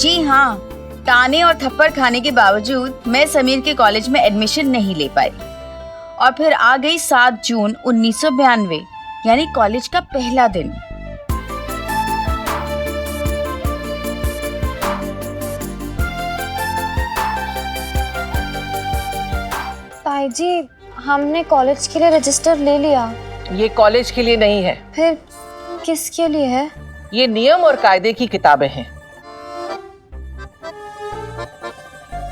जी हाँ, ताने और थप्पड़ खाने के बावजूद मैं समीर के कॉलेज में एडमिशन नहीं ले पाई और फिर आ गई 7 जून 1992, यानी कॉलेज का पहला दिन। ताई जी, हमने कॉलेज के लिए रजिस्टर ले लिया। ये कॉलेज के लिए नहीं है। फिर किसके लिए है? ये नियम और कायदे की किताबें हैं।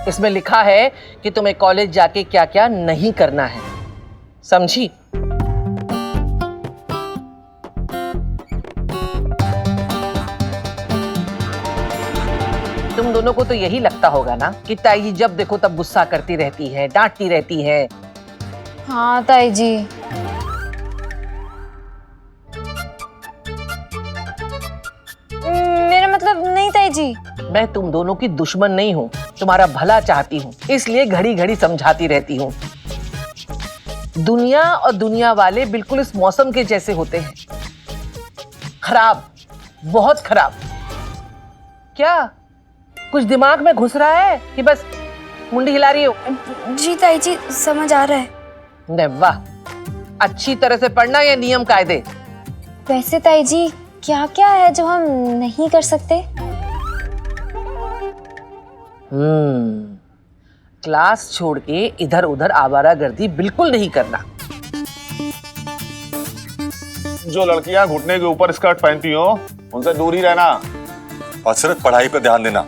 इसमें लिखा है कि तुम्हें कॉलेज जाके क्या क्या नहीं करना है, समझी? तुम दोनों को तो यही लगता होगा ना कि ताई जी जब देखो तब गुस्सा करती रहती है, डांटती रहती है। हाँ ताई जी। मेरा मतलब नहीं ताई जी। मैं तुम दोनों की दुश्मन नहीं हूँ, तुम्हारा भला चाहती हूँ, इसलिए घड़ी घड़ी समझाती रहती हूँ। दुनिया और दुनिया वाले बिल्कुल इस मौसम के जैसे होते हैं, खराब, बहुत खराब। क्या कुछ दिमाग में घुस रहा है कि बस मुंडी हिला रही हो? जी ताई जी, समझ आ रहा है। नहीं, वाह, अच्छी तरह से पढ़ना ये नियम कायदे। वैसे ताई जी, क्या क्या है जो हम नहीं कर सकते? क्लास छोड़ के इधर उधर आवारागर्दी बिल्कुल नहीं करना। जो लड़कियां घुटने के ऊपर स्कर्ट पहनती हो उनसे दूर ही रहना। और सिर्फ पढ़ाई पे ध्यान देना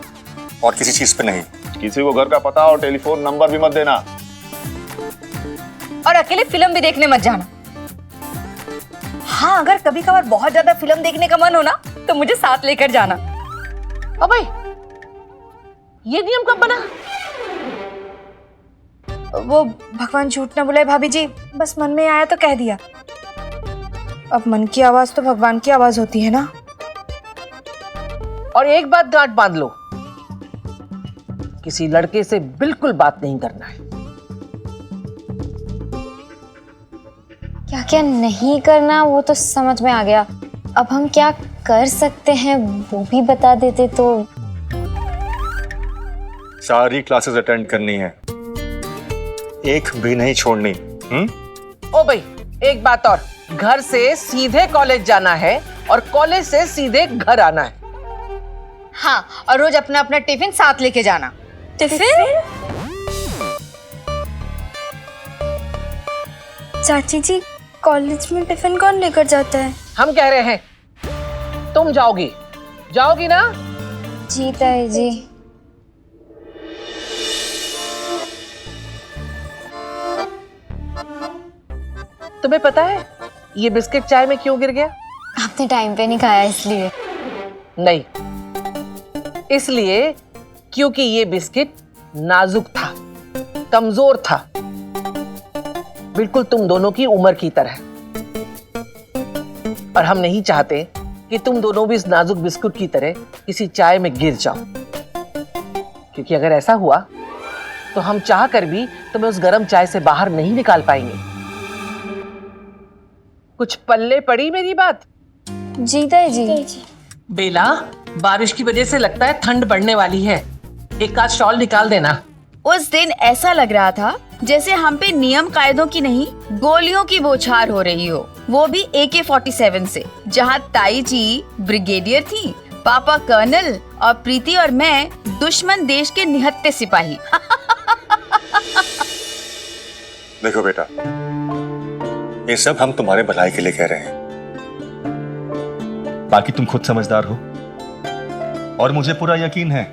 और किसी चीज पे नहीं। किसी को घर का पता और टेलीफोन नंबर भी मत देना। और अकेले फिल्म भी देखने मत जाना। हाँ, अगर कभी कभार बहुत ज्यादा फिल्म देखने का मन हो ना तो मुझे साथ लेकर जाना। अबे, ये नियम कब बना? वो भगवान झूठ ना बुलाए भाभी जी, बस मन में आया तो कह दिया। अब मन की आवाज तो भगवान की आवाज होती है ना। और एक बात गांठ बांध लो, किसी लड़के से बिल्कुल बात नहीं करना है। क्या क्या नहीं करना वो तो समझ में आ गया। अब हम क्या कर सकते हैं वो भी बता देते तो। सारी क्लासेस अटेंड करनी है, एक भी नहीं छोड़नी। ओ भाई, एक बात और, घर से सीधे कॉलेज जाना है और कॉलेज से सीधे घर आना है। हाँ, और रोज अपना अपना टिफिन साथ लेके जाना। टिफिन? चाची जी, कॉलेज में टिफिन कौन लेकर जाता है? हम कह रहे हैं, तुम जाओगी, जाओगी ना? जी ताई जी। तुम्हें पता है ये बिस्किट चाय में क्यों गिर गया? आपने टाइम पे नहीं खाया इसलिए। नहीं, इसलिए क्योंकि ये बिस्किट नाजुक था, कमजोर था, बिल्कुल तुम दोनों की उम्र की तरह। और हम नहीं चाहते कि तुम दोनों भी इस नाजुक बिस्कुट की तरह किसी चाय में गिर जाओ, क्योंकि अगर ऐसा हुआ तो हम चाह कर भी तुम्हें उस गर्म चाय से बाहर नहीं निकाल पाएंगे। कुछ पल्ले पड़ी मेरी बात? जी ताई जी। बेला, बारिश की वजह से लगता है ठंड बढ़ने वाली है, एक आध शॉल निकाल देना। उस दिन ऐसा लग रहा था जैसे हम पे नियम कायदों की नहीं गोलियों की बौछार हो रही हो, वो भी AK-47 से, जहाँ ताई जी ब्रिगेडियर थी, पापा कर्नल और प्रीति और मैं दुश्मन देश के निहत्थे सिपाही। देखो बेटा, ये सब हम तुम्हारे भलाई के लिए कह रहे हैं। बाकी तुम खुद समझदार हो और मुझे पूरा यकीन है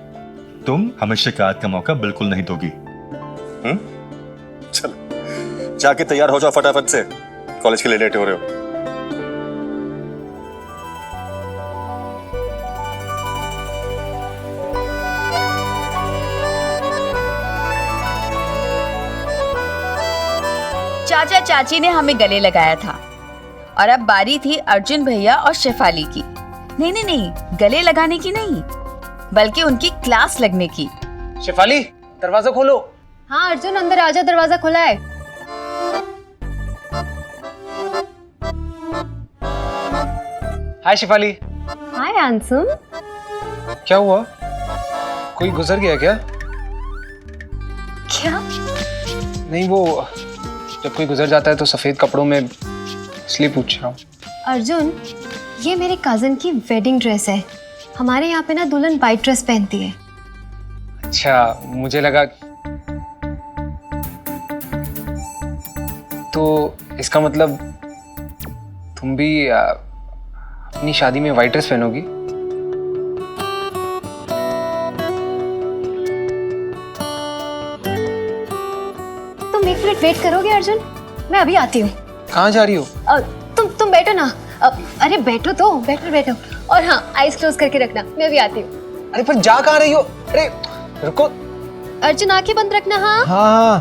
तुम हमें शिकायत का मौका बिल्कुल नहीं दोगी। चलो जाके तैयार हो जाओ फटाफट से, कॉलेज के लिए लेट हो रहे हो। चाचा चाची ने हमें गले लगाया था और अब बारी थी अर्जुन भैया और शेफाली की। नहीं नहीं नहीं, गले लगाने की नहीं, बल्कि उनकी क्लास लगने की। शेफाली, दरवाजा खोलो। हाँ अर्जुन, अंदर आजा, दरवाजा खुला है। हाय शेफाली। हाय अंशुम। क्या हुआ? कोई गुजर गया क्या? क्या? नहीं, वो जब कोई गुजर जाता है तो सफेद कपड़ों में, इसलिए पूछ रहा हूँ। अर्जुन, ये मेरे कजन की वेडिंग ड्रेस है। हमारे यहाँ पे ना दुल्हन वाइट ड्रेस पहनती है। अच्छा, मुझे लगा। तो इसका मतलब तुम भी अपनी शादी में वाइट ड्रेस पहनोगी? तुम 1 मिनट वेट करोगे अर्जुन? मैं अभी आती हूँ। कहाँ जा रही हो? तुम बैठो ना। अरे बैठो तो, बैठो। और हाँ, आइज क्लोज करके रखना, मैं अभी आती हूँ। अरे पर जा कहाँ रही हो? अरे रुको। अर्जुन, आंखें बंद रखना। हाँ हाँ।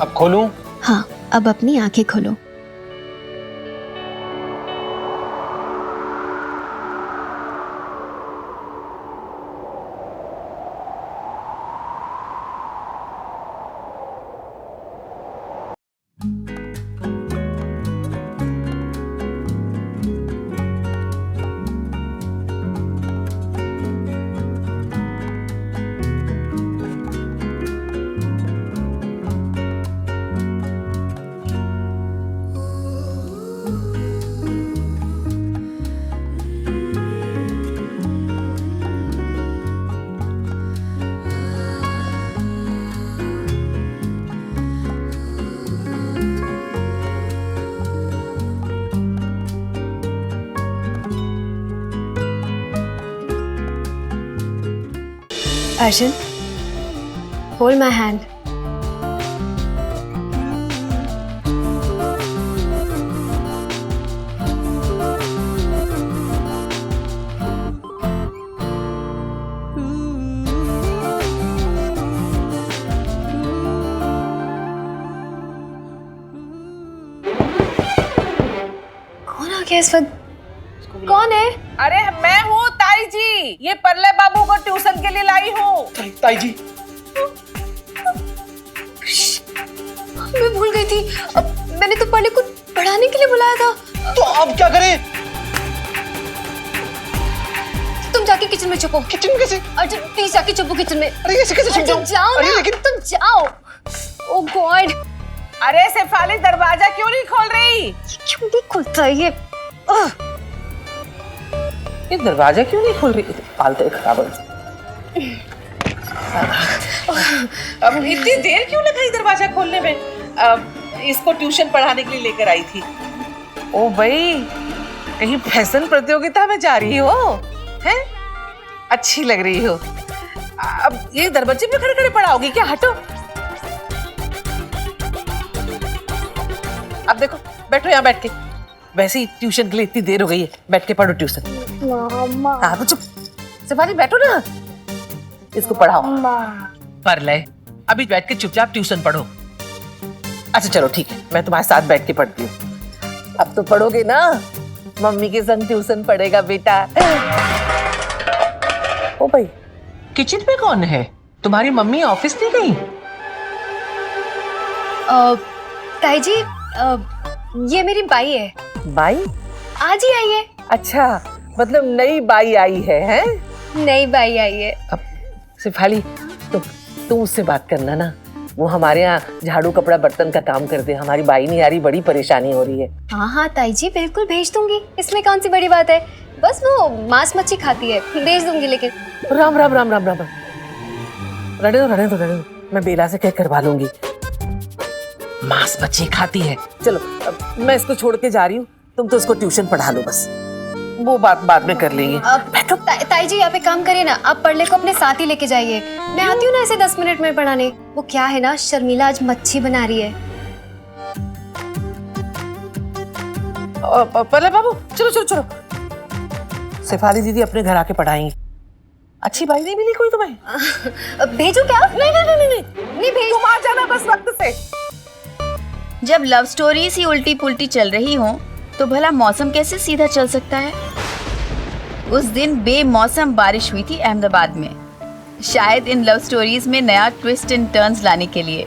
अब खोलूं? हाँ, अब अपनी आंखें खोलो। Arjun, hold my hand. कौन आ गया इस वक्त? कौन है? अरे मैं हूँ ताई जी, ये परले बाबू को ट्यूशन के लिए लाई हूँ। ताई जी। मैं भूल गई थी। मैंने तो परले को पढ़ाने के लिए बुलाया था। तो अब क्या करें? तुम जाके किचन में छुपो। किचन में कैसे? अर्जुन, प्लीज जाके छुपो किचन में। अरे ऐसे कैसे छुप अर्जुन, जाओ अरे ना। लेकिन तुम जाओ। ओह गॉड, अरे शेफाली, दरवाजा क्यों नहीं खोल रही? क्यों नहीं खुलता ये? ये दरवाजा क्यों नहीं खोल रही? पालते खराब हो। अब इतनी देर क्यों लगाई दरवाजा खोलने में? इसको ट्यूशन पढ़ाने के लिए लेकर आई थी। ओ भाई, कहीं फैशन प्रतियोगिता में जा रही हो? हैं? अच्छी लग रही हो। अब ये दरवाजे में खड़े खड़े पढ़ाओगी क्या? हटो। अब देखो, बैठो यहाँ बैठ के। वैसे ही ट्यूशन के लिए इतनी देर हो गई है, बैठ के पढ़ो ट्यूशन। हाँ तो चुप, शेफाली बैठो ना, इसको पढ़ाओ। पढ़ ले, अभी बैठ के चुपचाप ट्यूशन पढ़ो। अच्छा चलो ठीक है, मैं तुम्हारे साथ बैठ के पढ़ती हूँ। अब तो पढ़ोगे ना? मम्मी के संग ट्यूशन पढ़ेगा बेटा। ओ भाई, किचन में कौन है? तुम्हारी मम्मी ऑफिस नहीं गई? ताई जी, ये मेरी बाई है। बाई? आज ही आई है। अच्छा, मतलब नई बाई आई है, हैं? नई बाई आई है। अब शेफाली, तो तुम उससे बात करना ना, वो हमारे यहाँ झाड़ू कपड़ा बर्तन का काम करते हैं। हमारी बाई नहीं आ रही, बड़ी परेशानी हो रही है। हाँ ताई जी, बिल्कुल भेज दूंगी, इसमें कौन सी बड़ी बात है। बस वो मांस मच्छी खाती है, भेज दूंगी। लेकिन राम राम राम राम राम, रहने दो, मैं बेला से कह करवा लूंगी। मांस मच्छी खाती है। चलो अब मैं इसको छोड़ के जा रही हूँ, तुम तो उसको ट्यूशन पढ़ा लो, बस वो बात बाद में कर लेंगे। बैठो। ताई जी, आप एक काम करिए ना, आप पढ़ले को अपने साथ ही लेके जाइए। मैं आती हूँ ना ऐसे 10 मिनट में पढ़ाने। वो क्या है ना, शर्मिला आज मच्छी बना रही है। पहले बाबू, चलो। शेफाली दीदी अपने घर आके पढ़ाएंगी। अच्छी बाई नहीं मिली कोई तुम्हें? भेजो क्या? नहीं भेज, तुम आ जाना बस वक्त से। जब लव स्टोरीज ही उल्टी पुल्टी चल रही हो तो भला मौसम कैसे सीधा चल सकता है? उस दिन बेमौसम बारिश हुई थी अहमदाबाद में, शायद इन लव स्टोरीज में नया ट्विस्ट एंड टर्न्स लाने के लिए।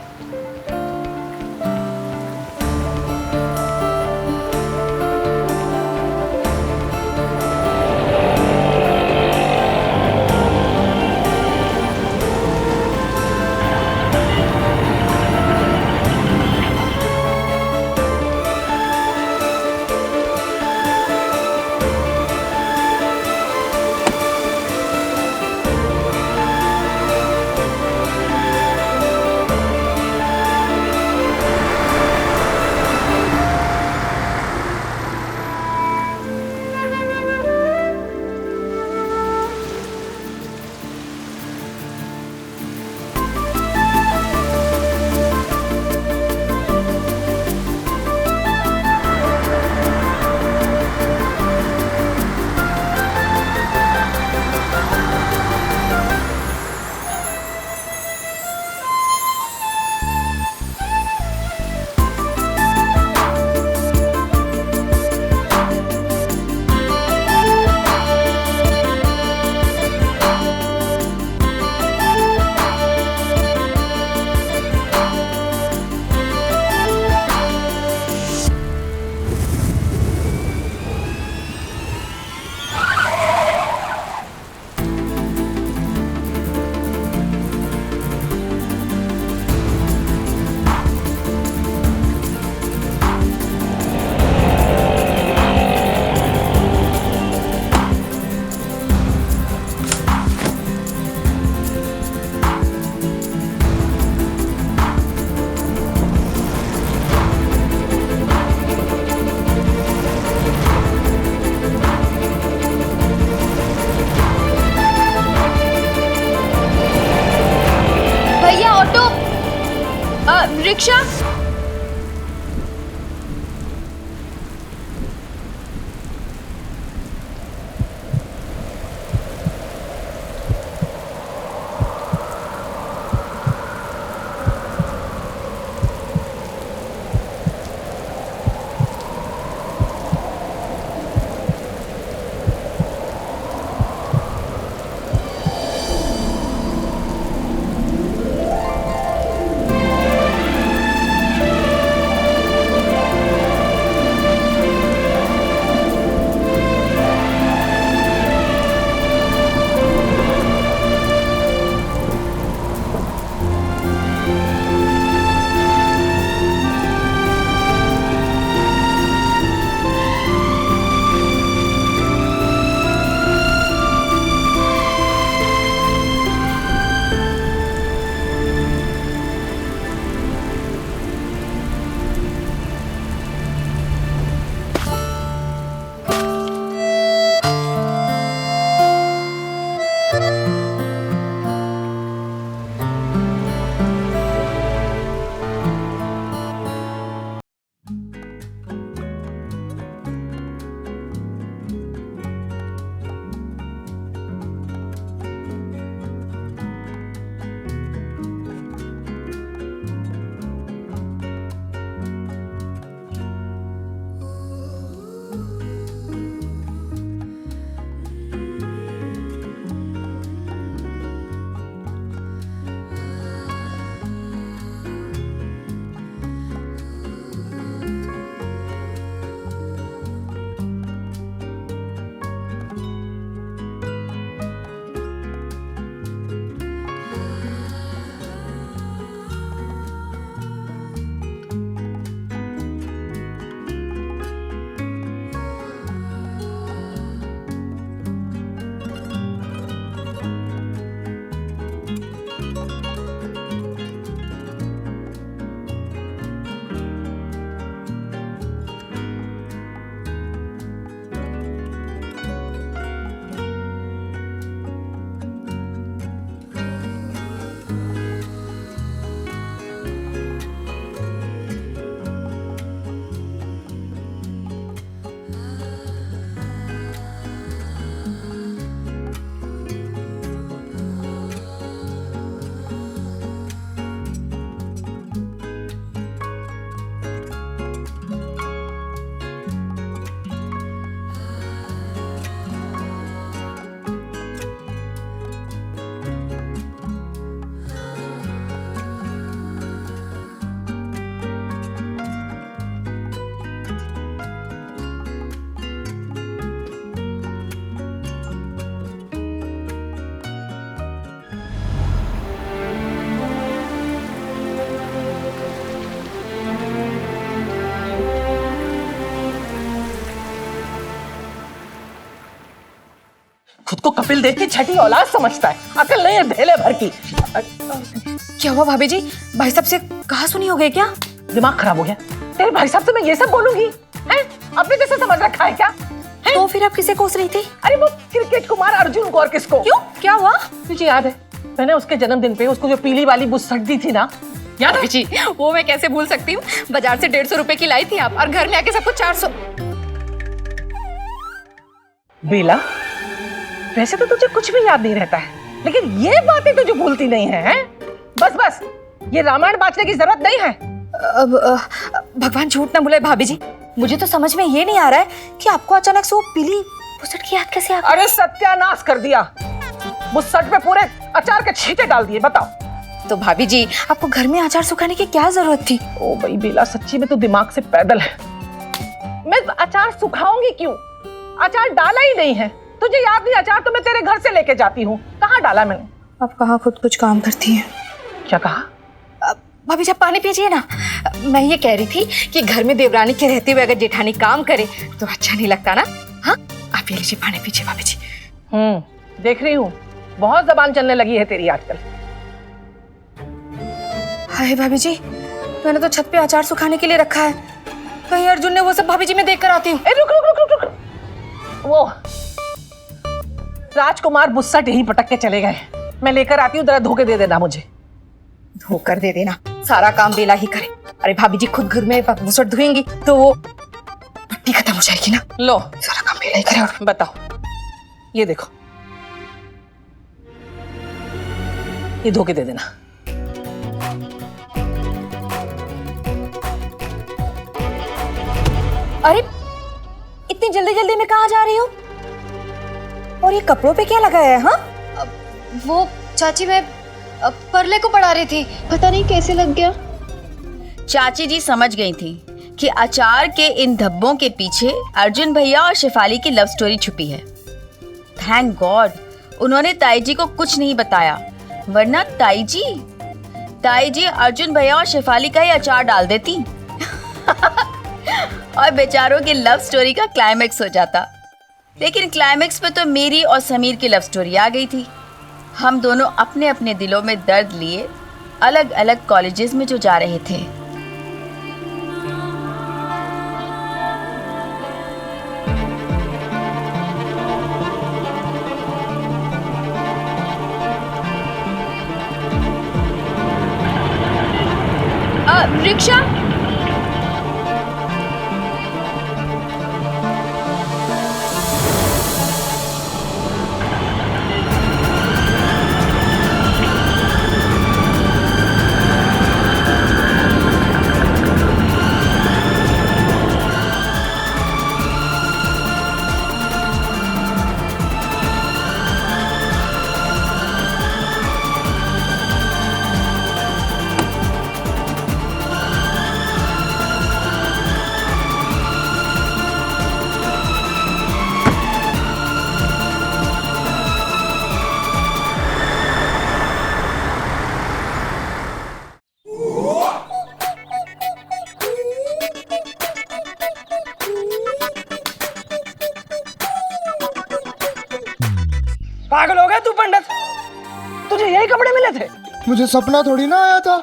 खुद को कपिल देव की छठी औलाद समझता है, अकल नहीं है ढेले भर की। क्या हुआ भाभी जी, भाई साहब से कहा सुनी हो गए क्या? दिमाग खराब हो गया तेरे भाई साहब से, मैं ये सब बोलूंगी? हैं? अपने जैसे समझ रखा है क्या? है? तो फिर आप किसे कोस रही थी? अरे वो क्रिकेट कुमार अर्जुन गौर किसको? क्यों, क्या हुआ? तुझे याद है मैंने उसके जन्मदिन पे उसको जो पीली वाली बुस्सट दी थी ना, याद है? भाभी जी वो मैं कैसे भूल सकती हूँ, बाजार से 150 रुपए की लाई थी आप और घर में आके सबको 400। बेला वैसे तो तुझे कुछ भी याद नहीं रहता है, लेकिन ये बातें तुझे भूलती नहीं है, हैं? बस बस ये रामायण बांटने की जरूरत नहीं है। भगवान झूठ ना बोले भाभी जी, मुझे तो समझ में ये नहीं आ रहा है कि आपको अचानक से वो पीली बुसट की याद कैसे आ गई? अरे सत्यानाश कर दिया, बुसट पे पूरे अचार के छींटे डाल दिए। बताओ तो भाभी जी आपको घर में अचार सुखाने की क्या जरूरत थी? ओ भाई बेला सच्ची में तो दिमाग से पैदल है। मैं अचार सुखाऊंगी क्यों? अचार डाला ही नहीं है। तुझे याद नहीं? अचार तो मैं तेरे घर से लेके जाती हूँ, कहाँ डाला मैंने? आप कहाँ खुद कुछ काम करती हैं? क्या कहा? भाभी जी आप पानी पीजिए ना। मैं ये कह रही थी कि घर में देवरानी के रहते हुए अगर जेठानी काम करे तो अच्छा नहीं लगता ना। हाँ आप ये लीजिए पानी पीजिए भाभी जी। देख रही हूँ बहुत जबान चलने लगी है तेरी आजकल। हाय भाभी जी मैंने तो छत पे अचार सुखाने के लिए रखा है, कहीं अर्जुन ने वो सब। भाभी जी मैं देख कर आती हूँ। रुक रुक रुक रुक, वो राजकुमार बुस्सट यहीं पटक के चले गए, मैं लेकर आती हूँ, जरा धोके दे देना मुझे। धोकर दे देना, सारा काम बेला ही करे। अरे भाभी जी खुद घर में घुसट धुएंगी तो वो पट्टी खत्म हो जाएगी ना। लो सारा काम मेरा ही करे। और बताओ, ये देखो, ये धो के दे देना। अरे इतनी जल्दी जल्दी में कहाँ जा रही हो? और ये कपड़ों पे क्या लगाया है? हाँ वो चाची मैं परले को पढ़ा रही थी, पता नहीं कैसे लग गया। चाची जी समझ गई थी कि अचार के इन धब्बों के पीछे अर्जुन भैया और शेफाली की लव स्टोरी छुपी है। थैंक गॉड उन्होंने ताई जी को कुछ नहीं बताया, वरना ताई जी अर्जुन भैया और शेफाली का ही अचार डाल देती और बेचारों की लव स्टोरी का क्लाइमेक्स हो जाता। लेकिन क्लाइमेक्स पे तो मेरी और समीर की लव स्टोरी आ गई थी। हम दोनों अपने अपने दिलों में दर्द लिए अलग अलग कॉलेजेस में जो जा रहे थे। रिक्शा पागल हो गया तू पंडित? तुझे यही कपड़े मिले थे? मुझे सपना थोड़ी ना आया था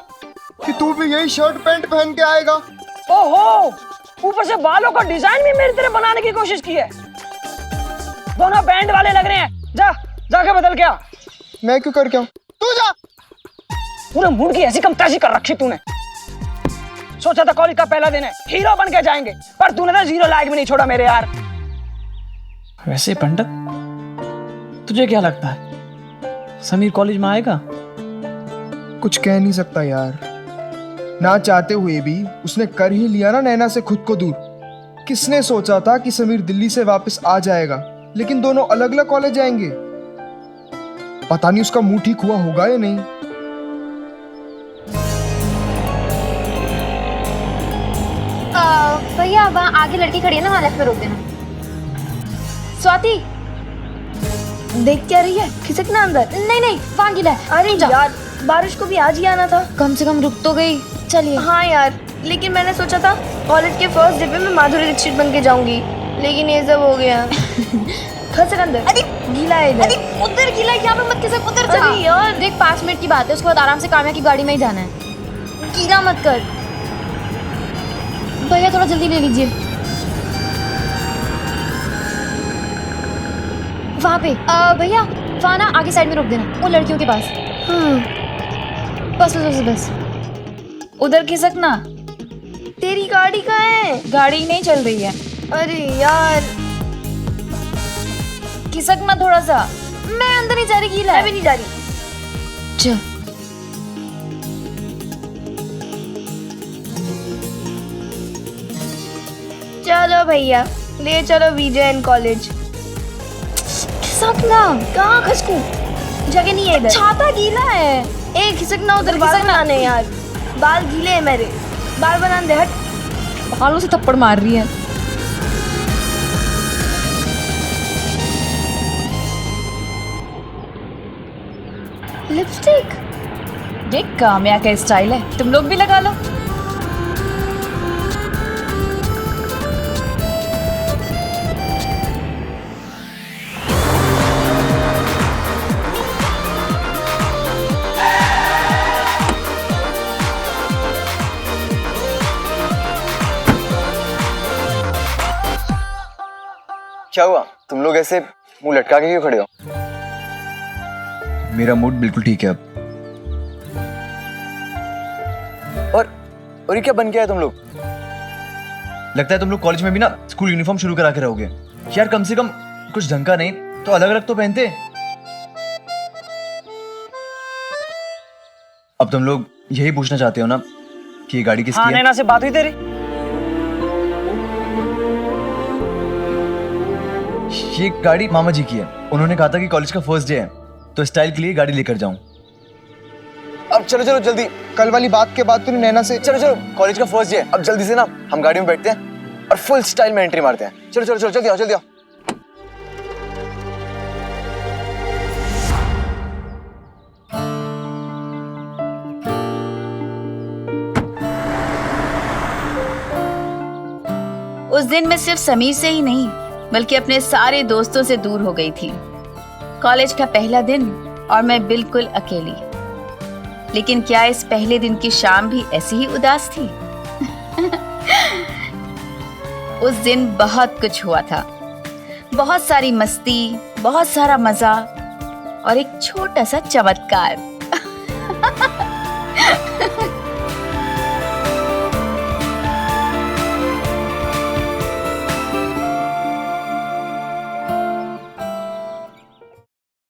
कि तू भी यही शर्ट पैंट पहन के आएगा। ओहो, ऊपर से बालों का डिजाइन भी मेरी तरह बनाने की कोशिश की है। दोनों बैंड वाले लग रहे हैं। जाके बदल के आ। मैं क्यों कर क्या हूँ? तू जा। पूरे मूड की ऐसी कमताशी कर रखी तूने। सोचा था कॉलेज का पहला दिन है, हीरो बन के जाएंगे, पर तूने तो जीरो लायक भी नहीं छोड़ा मेरे यार। वैसे पंडित तुझे क्या लगता है समीर कॉलेज में आएगा? कुछ कह नहीं सकता यार, ना चाहते हुए भी उसने कर ही लिया ना नैना से खुद को दूर। किसने सोचा था कि समीर दिल्ली से वापस आ जाएगा, लेकिन दोनों अलग अलग कॉलेज जाएंगे। पता नहीं उसका मुंह ठीक हुआ होगा या नहीं। भैया वहाँ आगे लड़की खड़ी है ना, वहाँ लेफ्ट पे रोक देना। स्वाति देख क्या रही है? खिसकना अंदर। नहीं वहाँ गिला है। अरे यार बारिश को भी आज ही आना था। कम से कम रुक तो गई। चलिए। हाँ यार, लेकिन मैंने सोचा था कॉलेज के फर्स्ट डे पे मैं माधुरी दीक्षित बन के जाऊंगी, लेकिन ये सब हो गया। खसक अंदर। अरे गीला है इधर। अरे उधर गीला है, यहाँ पे मत खिसक, उधर जा। अरे यार देख 5 मिनट की बात है, उसके बाद आराम से काम्या की गाड़ी में ही जाना है। गीला मत कर। भैया थोड़ा जल्दी ले लीजिए। वहाँ पे भैया वहाँ ना आगे साइड में रोक देना, वो लड़कियों के पास। बस उधर खिसकना। तेरी गाड़ी कहाँ है? गाड़ी नहीं चल रही है। अरे यार खिसकना थोड़ा सा। मैं अंदर नहीं जा रही, गीला है। मैं भी नहीं जा रही। चल। चलो भैया ले चलो विजयन कॉलेज। खिसकना। कहाँ खसकूं? जगह नहीं है इधर। छाता गीला है। ए खिसकना उधर, बाल बनाने यार। बाल गीले हैं मेरे, बाल बनाने दे। हट। बालों से थप्पड़ मार रही है। लिपस्टिक देख काम्या का स्टाइल है, तुम लोग भी लगा लो। क्या हुआ? तुम लोग ऐसे मुंह लटका के क्यों खड़े हो? मेरा मूड बिल्कुल ठीक है अब। और और ये क्या बन गया है तुम लोग? लगता है तुम लोग कॉलेज में भी ना स्कूल यूनिफॉर्म शुरू करा के रहोगे। यार कम से कम कुछ ढंग का नहीं तो अलग अलग तो पहनते। अब तुम लोग यही पूछना चाहते हो ना कि ये गाड़ी किसकी हाँ है? नैना से बात हुई तेरी? ये गाड़ी मामा जी की है। उन्होंने कहा था कि कॉलेज का फर्स्ट डे है तो स्टाइल के लिए गाड़ी लेकर जाऊं। अब चलो चलो जल्दी, कल वाली बात के बाद तूने नैना से चलो चलो कॉलेज का फर्स्ट डे है। अब जल्दी से ना हम गाड़ी में बैठते हैं और फुल स्टाइल में एंट्री मारते हैं। चलो चलो चलो जल्दी आओ जल्दी आओ। उस दिन मैं सिर्फ समीर से ही नहीं बल्कि अपने सारे दोस्तों से दूर हो गई थी। कॉलेज का पहला दिन और मैं बिल्कुल अकेली। लेकिन क्या इस पहले दिन की शाम भी ऐसी ही उदास थी? उस दिन बहुत कुछ हुआ था। बहुत सारी मस्ती, बहुत सारा मजा और एक छोटा सा चमत्कार।